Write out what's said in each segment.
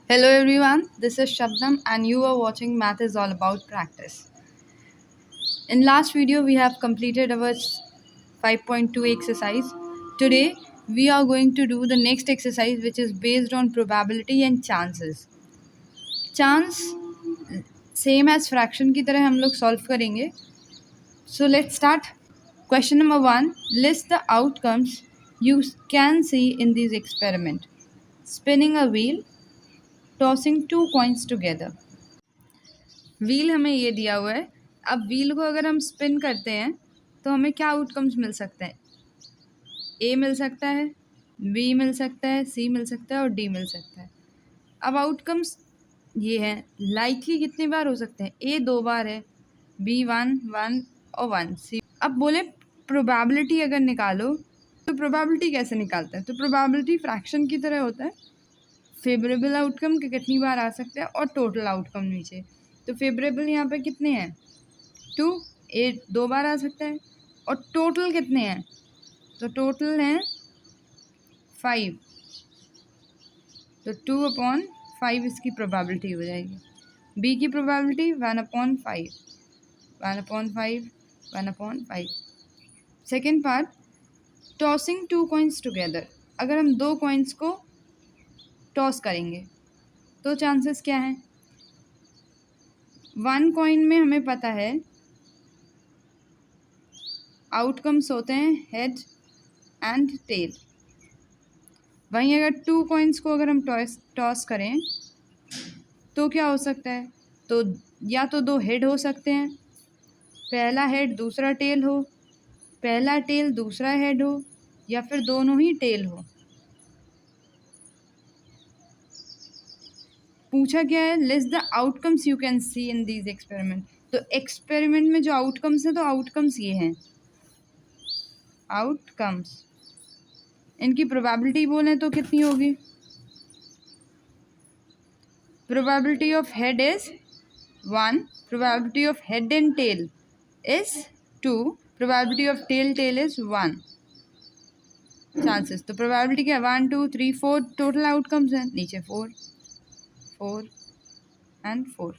Hello everyone, this is Shabnam and you are watching Math is All About Practice. In last video we have completed our 5.2 exercise. Today we are going to do the next exercise which is based on probability and chances. Chance same as fraction की तरह हम लोग solve करेंगे. So let's start. Question number 1. List the outcomes you can see in this experiment. Spinning a wheel, tossing two coins together. Wheel हमें ये दिया हुआ है. अब व्हील को अगर हम स्पिन करते हैं तो हमें क्या आउटकम्स मिल सकते हैं? ए मिल सकता है, बी मिल सकता है, सी मिल सकता है और डी मिल सकता है. अब आउटकम्स ये हैं. लाइकली कितनी बार हो सकते हैं? ए 2 बार है, बी 1 1 और 1 सी. अब बोले प्रोबेबिलिटी अगर निकालो तो प्रोबेबिलिटी कैसे निकालते हैं? तो प्रोबेबिलिटी फ्रैक्शन की तरह होता है. फेवरेबल आउटकम के कितनी बार आ सकते हैं और टोटल आउटकम नीचे. तो फेवरेबल यहाँ पे कितने हैं? 2. ए 2 बार आ सकता है. और टोटल कितने हैं? तो टोटल हैं 5. तो 2/5 इसकी प्रोबेबिलिटी हो जाएगी. बी की probability 1/5 1/5 1/5. Second part, tossing 2 coins together. अगर हम 2 कॉइन्स को टॉस करेंगे तो चांसेस क्या हैं? 1 कॉइन में हमें पता है आउटकम्स होते हैं हेड एंड टेल. वहीं अगर 2 कॉइन्स को अगर हम टॉस करें तो क्या हो सकता है? तो या तो 2 हेड हो सकते हैं, पहला हेड दूसरा टेल हो, पहला टेल दूसरा हेड हो, या फिर दोनों ही टेल हो. पूछा क्या है? List the outcomes you can see in these experiment. तो एक्सपेरिमेंट में जो आउटकम्स हैं तो आउटकम्स ये हैं. आउटकम्स इनकी प्रोबेबिलिटी बोलें तो कितनी होगी? Probability of head is 1, probability of head and tail is 2, probability of tail is 1. Chances तो प्रोबेबिलिटी क्या है? 1 2 3 4 टोटल आउटकम्स हैं. नीचे 4 4 एंड 4.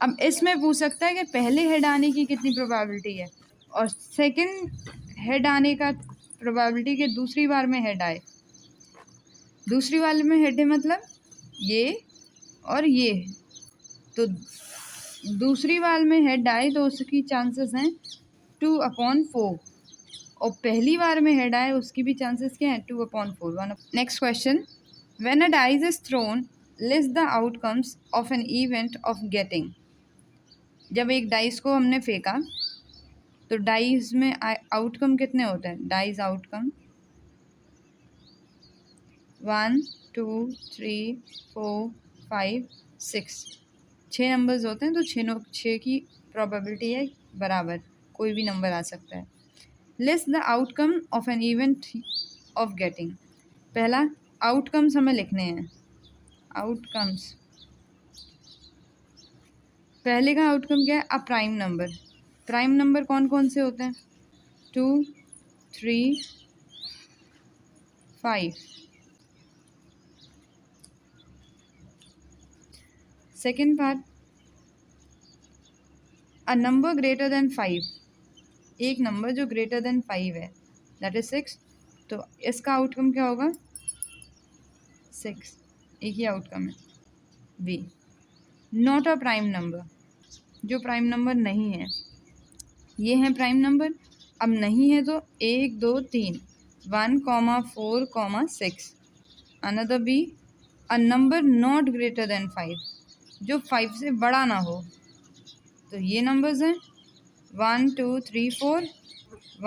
अब इसमें पूछ सकता है कि पहले हेड आने की कितनी प्रोबेबिलिटी है और सेकंड हेड आने का प्रोबेबिलिटी कि दूसरी बार में हेड आए. दूसरी बार में हेड है मतलब ये और ये. तो दूसरी बार में हेड आए तो उसकी चांसेस हैं 2/4 और पहली बार में हेड आए उसकी भी चांसेस क्या हैं? 2/4. Next question, when a dice is throne list the outcomes of an event of getting. जब एक डाइस को हमने फेंका तो डाइस में आउटकम कितने होते हैं? डाइस आउटकम 1 2 3 4 5 6 6 नंबर्स होते हैं. तो 6 की प्रोबेबिलिटी है बराबर, कोई भी नंबर आ सकता है. List the outcome of an event of getting. पहला आउटकम्स हमें लिखने हैं. आउटकम्स पहले का आउटकम क्या है? अ प्राइम नंबर. प्राइम नंबर कौन कौन से होते हैं? 2 3 5. Second part, a number greater than 5. एक नंबर जो ग्रेटर देन 5 है, दैट इज 6. तो इसका आउटकम क्या होगा? 6. एक ही आउटकम है. B, not a prime number. जो प्राइम नंबर नहीं है. ये है प्राइम नंबर. अब नहीं है तो 1 2 3 1 4 6. Another B, a number not greater than 5. जो 5 से बड़ा ना हो. तो ये नंबर्स हैं 1 2 3 4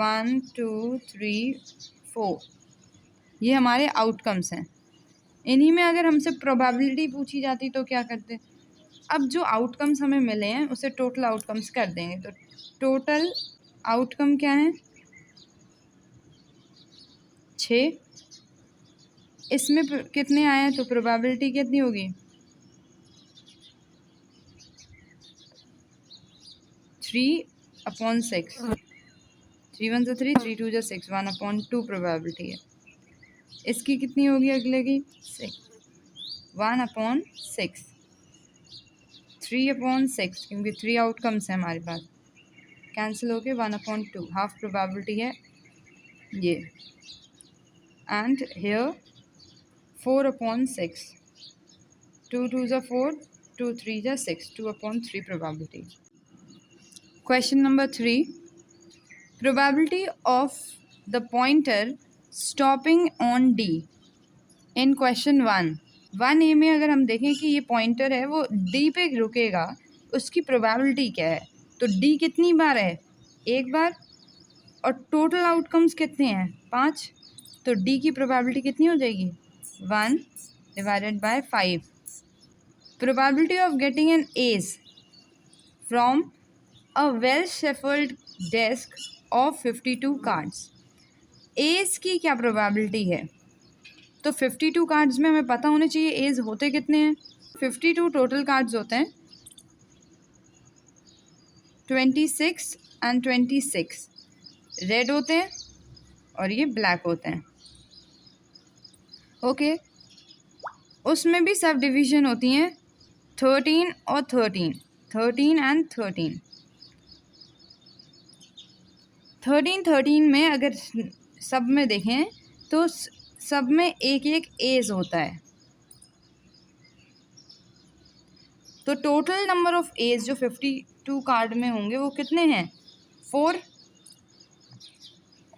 1 2 3 4. ये हमारे आउटकम्स हैं. इन्हीं में अगर हमसे प्रोबेबिलिटी पूछी जाती तो क्या करते? अब जो आउटकम्स हमें मिले हैं उसे टोटल आउटकम्स कर देंगे. तो टोटल आउटकम क्या है? 6. इसमें कितने आए हैं तो प्रोबेबिलिटी कितनी होगी? 3/6. 3 1 3 3 2 6 1/2 प्रोबेबिलिटी है. इसकी कितनी होगी? अगले की 6. 1/6, 3/6, क्योंकि 3 आउटकम्स हैं हमारे पास, कैंसिल होके 1/2, हाफ प्रोबेबिलिटी है ये, and here 4/6, 2 2s are 4, 2 3s are 6, 2/3 probability. Question number 3, probability of the pointer stopping on D in question 1A में अगर हम देखें कि ये पॉइंटर है वो D पे रुकेगा, उसकी प्रोबेबिलिटी क्या है? तो D कितनी बार है? एक बार, और टोटल आउटकम्स कितने हैं? 5, तो D की प्रोबेबिलिटी कितनी हो जाएगी? 1 divided by 5. Probability of getting an ace from a well shuffled deck of 52 cards. As की क्या प्रोबेबिलिटी है? तो 52 कार्ड्स में हमें पता होने चाहिए एज होते कितने हैं. 52 टोटल कार्ड्स होते हैं, 26 एंड 26 रेड होते हैं और ये ब्लैक होते हैं. ओके, उसमें भी सब डिवीजन होती हैं 13 और 13, 13 एंड 13. 13 में अगर सब में देखें तो सब में एक एक एज होता है. तो टोटल नंबर ऑफ एज जो 52 कार्ड में होंगे वो कितने हैं? 4.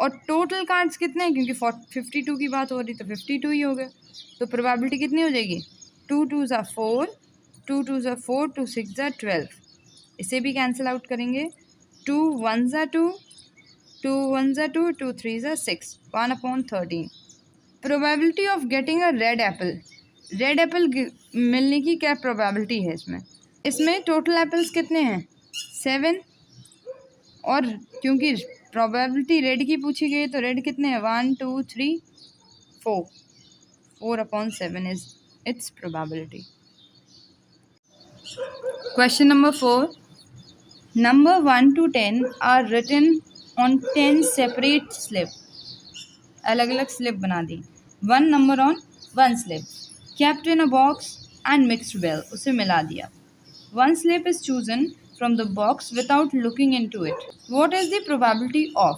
और टोटल कार्ड्स कितने हैं? क्योंकि 52 की बात हो रही तो 52 ही हो गए. तो प्रोबेबिलिटी कितनी हो जाएगी? 2 2s are 4, 2 2s are 4, 2 6s are 12. इसे भी कैंसिल आउट करेंगे. 2 1s are 2, 2 1s are 2, 2 3s are 6, 1/13. Probability of getting a red Apple. Red Apple मिलने की क्या प्रोबेबिलिटी है इसमें? इसमें टोटल एप्पल्स कितने हैं? 7. और क्योंकि प्रोबेबिलिटी रेड की पूछी गई तो रेड कितने हैं? 1 2 3 4, 4/7 is its probability. Question number 4, number 1 to 10 are written on 10 separate slip. अलग अलग स्लिप बना दी. 1 number on 1 slip, kept in a box and mixed well, उसे मिला दिया. 1 slip is chosen from the box without looking into it. What is the probability of?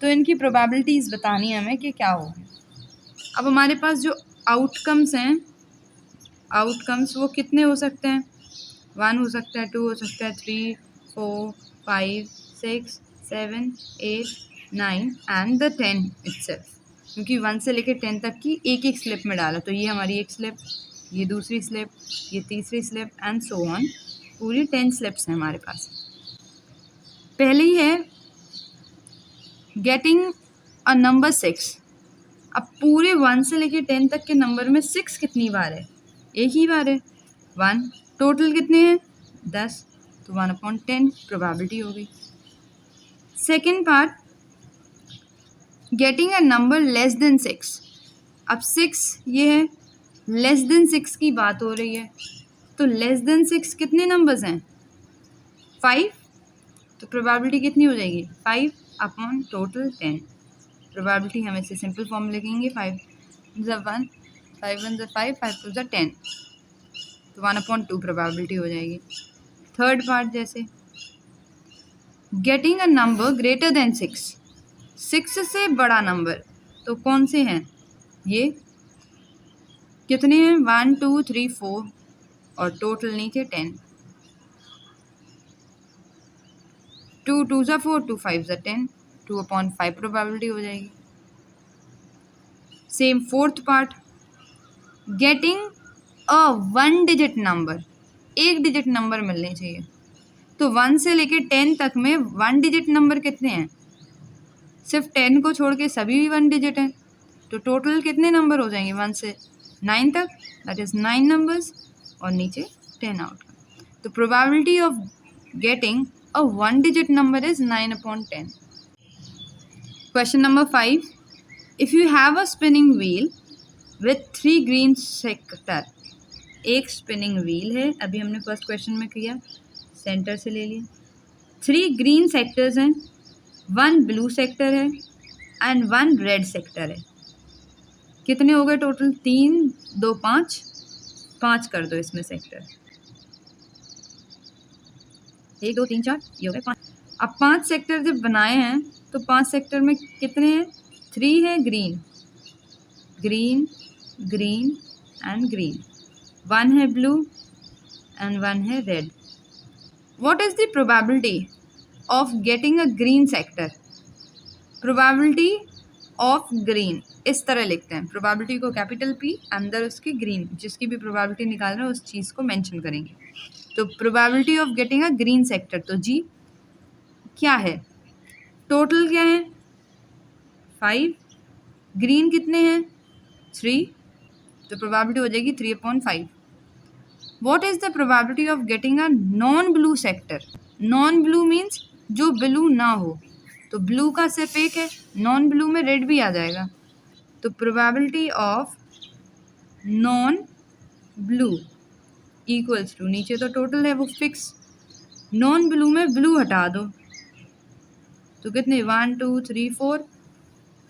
तो इनकी probabilities बतानी है हमें कि क्या होगी. अब हमारे पास जो आउटकम्स हैं, आउटकम्स वो कितने हो सकते हैं? 1 हो सकता है, 2 हो सकता है, 3 4 5 6 7 8 9 एंड द 10 itself. क्योंकि 1 से लेकर 10 तक की एक एक स्लिप में डाला, तो ये हमारी एक स्लिप, ये दूसरी स्लिप, ये तीसरी स्लिप एंड सो ऑन. पूरी 10 स्लिप्स हैं हमारे पास. पहली है गेटिंग अ नंबर 6. अब पूरे 1 से लेकर 10 तक के नंबर में 6 कितनी बार है? एक ही बार है, 1. टोटल कितने हैं? 10, तो 1/10 प्रोबेबिलिटी हो गई. Second part, getting a number less than 6. अब 6 ये है, लेस देन 6 की बात हो रही है, तो लेस देन 6 कितने नंबर्स हैं? 5. तो प्रोबेबिलिटी कितनी हो जाएगी? 5 अपॉन टोटल 10. प्रोबेबिलिटी हम इसे सिंपल फॉर्म में लिखेंगे, 5 1 5 1 5 5 2 10, तो 1/2 प्रोबेबिलिटी हो जाएगी. थर्ड पार्ट, जैसे getting a number greater than 6. 6 से बड़ा नंबर, तो कौन से हैं? ये कितने हैं? 1 2 3 4 और टोटल नीचे 10. 2 2s are 4, 2 5s are 10, 2/5 probability हो जाएगी. Same fourth part, getting a 1 digit number. एक डिजिट नंबर मिलने चाहिए, तो 1 से लेके 10 तक में 1 डिजिट नंबर कितने हैं? सिर्फ 10 को छोड़ के सभी 1 डिजिट हैं, तो टोटल कितने नंबर हो जाएंगे 1 से 9 तक? दैट इज 9 नंबर्स और नीचे 10 आउटकम. तो probability of getting a 1 digit number is 9/10. Question number 5, if you have a spinning wheel with 3 green sector. एक स्पिनिंग व्हील है, अभी हमने फर्स्ट क्वेश्चन में किया, सेंटर से ले लिया. 3 ग्रीन सेक्टर्स हैं, 1 ब्लू सेक्टर है एंड 1 रेड सेक्टर है. कितने हो गए टोटल? 3 2 5 5 कर दो इसमें सेक्टर, 1 2 3 4, ये हो गए 5। अब 5 सेक्टर जब बनाए हैं तो 5 सेक्टर में कितने हैं? 3 है green, green, green and green, 1 है ब्लू एंड 1 है red. What is the probability of getting a green sector? Probability of green इस तरह लिखते हैं, probability को कैपिटल P, अंदर उसके green, जिसकी भी probability निकाल रहे हैं उस चीज़ को मेंशन करेंगे। तो probability of getting a green sector, तो जी क्या है? टोटल क्या है? 5, ग्रीन कितने हैं? 3, तो probability हो जाएगी 3/5। What is the probability of getting a non-blue sector? Non-blue means जो ब्लू ना हो, तो ब्लू का सिर्फ एक है, नॉन ब्लू में रेड भी आ जाएगा, तो probability of non blue equals to, नीचे तो टोटल है वो फिक्स, नॉन ब्लू में ब्लू हटा दो तो कितने? 1 2 3 4,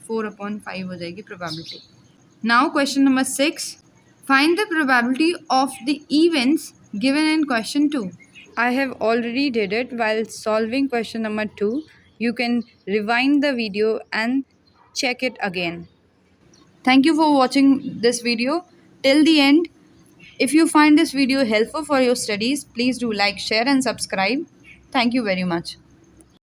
4/5 हो जाएगी probability. Now question number 6, find the probability of the events given in question 2। I have already did it while solving question number 2. You can rewind the video and check it again. Thank you for watching this video till the end. If you find this video helpful for your studies, please do like, share and subscribe. Thank you very much.